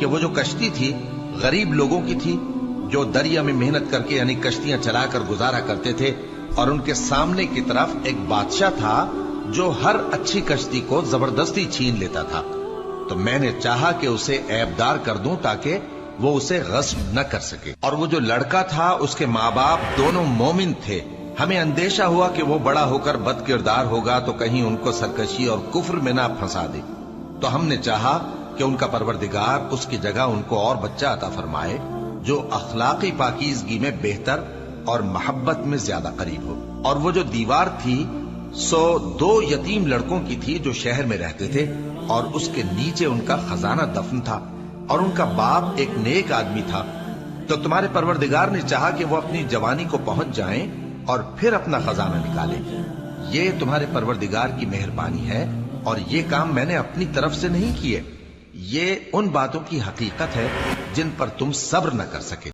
کہ وہ جو کشتی تھی غریب لوگوں کی تھی جو دریا میں محنت کر کے یعنی کشتیاں چلا کر گزارا کرتے تھے، اور ان کے سامنے کی طرف ایک بادشاہ تھا جو ہر اچھی کشتی کو زبردستی چھین لیتا تھا۔ تو میں نے چاہا کہ اسے عیبدار کر دوں تاکہ وہ اسے غصب نہ کر سکے۔ اور وہ جو لڑکا تھا اس کے ماں باپ دونوں مومن تھے۔ ہمیں اندیشہ ہوا کہ وہ بڑا ہو کر بد کردار ہوگا تو کہیں ان کو سرکشی اور کفر میں نہ پھنسا دے، تو ہم نے چاہا کہ ان کا پروردگار اس کی جگہ ان کو اور بچہ عطا فرمائے جو اخلاقی پاکیزگی میں بہتر اور محبت میں زیادہ قریب ہو۔ اور وہ جو دیوار تھی سو 2 یتیم لڑکوں کی تھی جو شہر میں رہتے تھے، اور اس کے نیچے ان کا خزانہ دفن تھا، اور ان کا باپ ایک نیک آدمی تھا۔ تو تمہارے پروردگار نے چاہا کہ وہ اپنی جوانی کو پہنچ جائیں اور پھر اپنا خزانہ نکالیں۔ یہ تمہارے پروردگار کی مہربانی ہے، اور یہ کام میں نے اپنی طرف سے نہیں کیے۔ یہ ان باتوں کی حقیقت ہے جن پر تم صبر نہ کر سکے۔